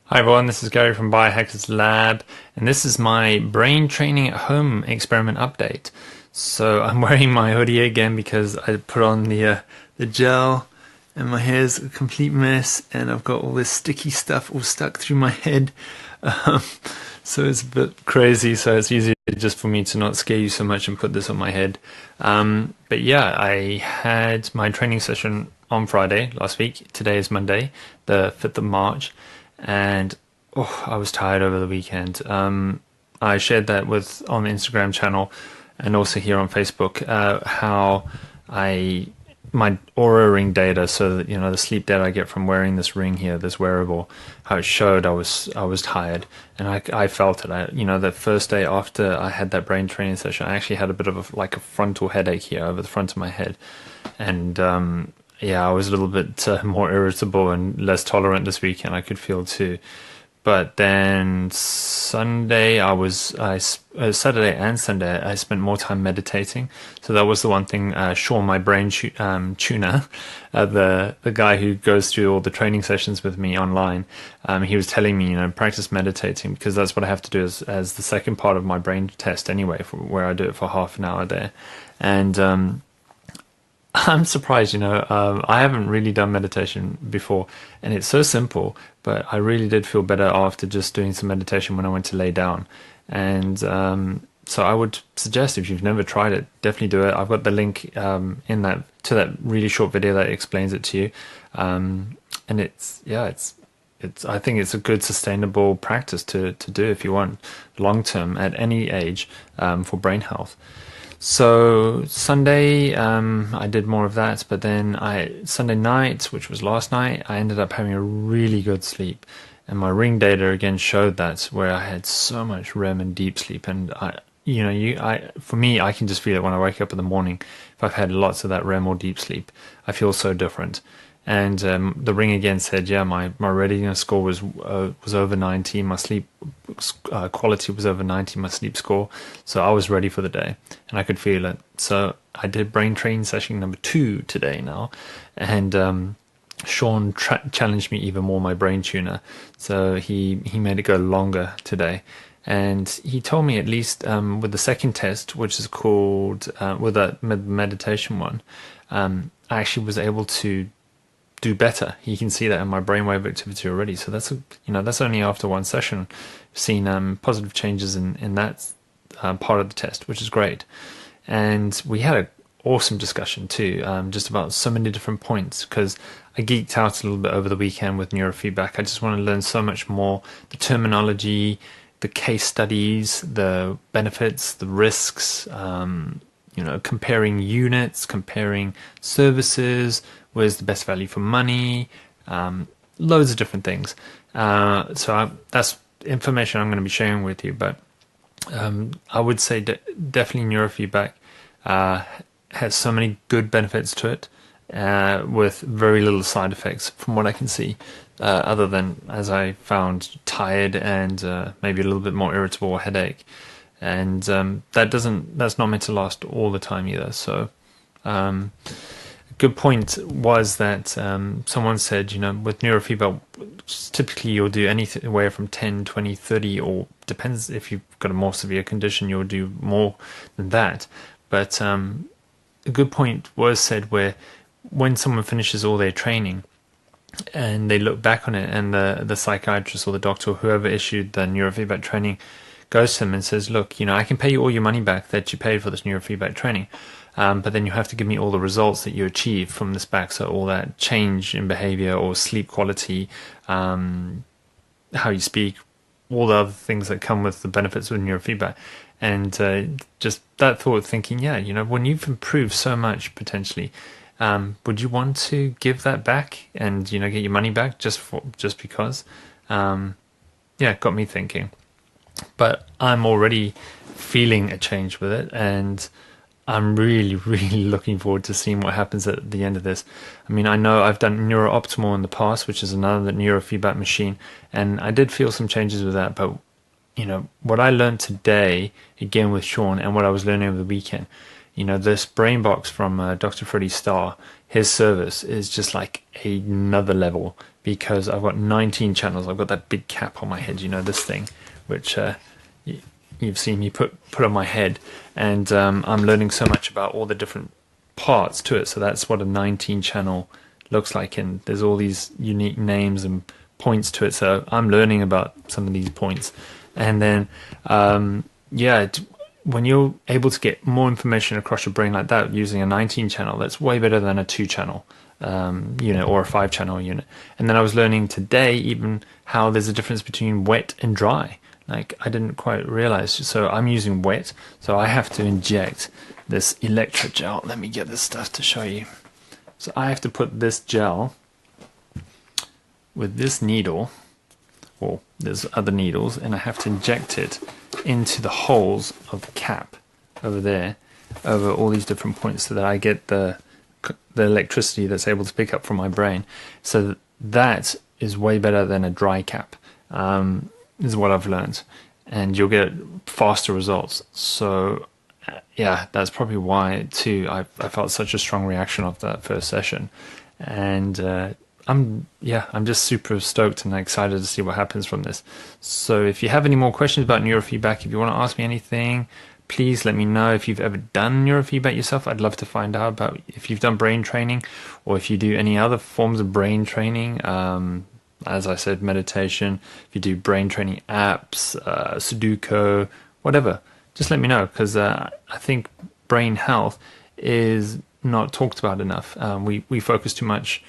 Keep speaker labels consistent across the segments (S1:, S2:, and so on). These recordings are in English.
S1: Hi everyone, this is Gary from Biohackers Lab, and this is my brain training at home experiment update. So I'm wearing my hoodie again because I put on the gel, and my hair's a complete mess, and I've got all this sticky stuff all stuck through my head. Um, so it's a bit crazy. So it's easier just for me to not scare you so much and put this on my head. But yeah, I had my training session on Friday last week. Today is Monday, the 5th of March. And I was tired over the weekend. I shared that with on the Instagram channel and also here on Facebook how I my Oura ring data, so that the sleep data I get from wearing this ring here, this wearable, how it showed I was tired, and I felt it. The first day after I had that brain training session, I actually had a bit of like a frontal headache here over the front of my head, and yeah, I was a little bit more irritable and less tolerant this weekend. I could feel too. But then Saturday and Sunday, I spent more time meditating. So that was the one thing. Sean, my brain tuner, the guy who goes through all the training sessions with me online, he was telling me, practice meditating, because that's what I have to do as the second part of my brain test anyway, where I do it for half an hour there. And I'm surprised, I haven't really done meditation before, and it's so simple, but I really did feel better after just doing some meditation when I went to lay down. And so I would suggest, if you've never tried it, definitely do it. I've got the link in that really short video that explains it to you. And I think it's a good sustainable practice to do if you want long term at any age for brain health. So Sunday, I did more of that, but then Sunday night, which was last night, I ended up having a really good sleep, and my ring data again showed that, where I had so much REM and deep sleep, and for me, I can just feel it when I wake up in the morning. If I've had lots of that REM or deep sleep, I feel so different. And the ring again said, yeah, my readiness score was over 90. My sleep quality was over 90. My sleep score, so I was ready for the day, and I could feel it. So I did brain training session number 2 today now, and Sean challenged me even more, my brain tuner. So he made it go longer today, and he told me, at least with the second test, which is called with that meditation one, I actually was able to do better. You can see that in my brainwave activity already. So that's only after one session. I've seen positive changes in that part of the test, which is great. And we had an awesome discussion too, just about so many different points, because I geeked out a little bit over the weekend with neurofeedback. I just want to learn so much more, the terminology, the case studies, the benefits, the risks, comparing units, comparing services, where's the best value for money, loads of different things. That's information I'm going to be sharing with you, but I would say definitely neurofeedback has so many good benefits to it, with very little side effects from what I can see, other than, as I found, tired and maybe a little bit more irritable or headache. And that's not meant to last all the time either. So a good point was that someone said, with neurofeedback, typically you'll do anywhere from 10, 20, 30, or depends if you've got a more severe condition, you'll do more than that. But a good point was said, where when someone finishes all their training and they look back on it, and the psychiatrist or the doctor or whoever issued the neurofeedback training goes to them and says, look, I can pay you all your money back that you paid for this neurofeedback training, but then you have to give me all the results that you achieved from this back. So all that change in behavior or sleep quality, how you speak, all the other things that come with the benefits of neurofeedback. And just that thought, thinking, yeah, when you've improved so much potentially, would you want to give that back and get your money back just because? It got me thinking. But I'm already feeling a change with it, and I'm really, really looking forward to seeing what happens at the end of this. I mean, I know I've done NeuroOptimal in the past, which is another neurofeedback machine, and I did feel some changes with that. But what I learned today, again with Sean, and what I was learning over the weekend, You know, this brain box from Dr. Freddie Starr, his service is just like another level, because I've got 19 channels. I've got that big cap on my head, you know, this thing, which you've seen me put on my head, and I'm learning so much about all the different parts to it. So that's what a 19 channel looks like, and there's all these unique names and points to it. So I'm learning about some of these points, and then when you're able to get more information across your brain like that using a 19 channel, that's way better than a 2 channel unit or a 5 channel unit. And then I was learning today even how there's a difference between wet and dry. Like, I didn't quite realize. So I'm using wet, so I have to inject this electrogel. Let me get this stuff to show you. So I have to put this gel with this needle, or there's other needles, and I have to inject it into the holes of the cap over there, over all these different points, so that I get the electricity that's able to pick up from my brain. So that is way better than a dry cap, is what I've learned, and you'll get faster results. So yeah, that's probably why too I felt such a strong reaction of that first session, and I'm just super stoked and excited to see what happens from this. So if you have any more questions about neurofeedback, if you want to ask me anything, please let me know. If you've ever done neurofeedback yourself, I'd love to find out about if you've done brain training, or if you do any other forms of brain training. As I said, meditation, if you do brain training apps, Sudoku, whatever, just let me know, because I think brain health is not talked about enough. We focus too much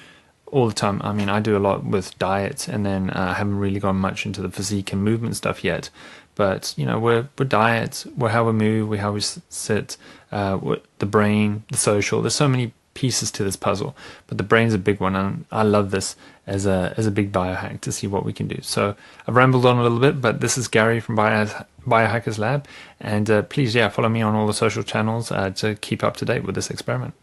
S1: all the time. I mean, I do a lot with diet, and then I haven't really gone much into the physique and movement stuff yet. But you know, we're diet, we're how we move, we're how we sit, the brain, the social. There's so many pieces to this puzzle, but the brain's a big one, and I love this as a big biohack to see what we can do. So I've rambled on a little bit, but this is Gary from Biohackers Lab, and please, follow me on all the social channels to keep up to date with this experiment.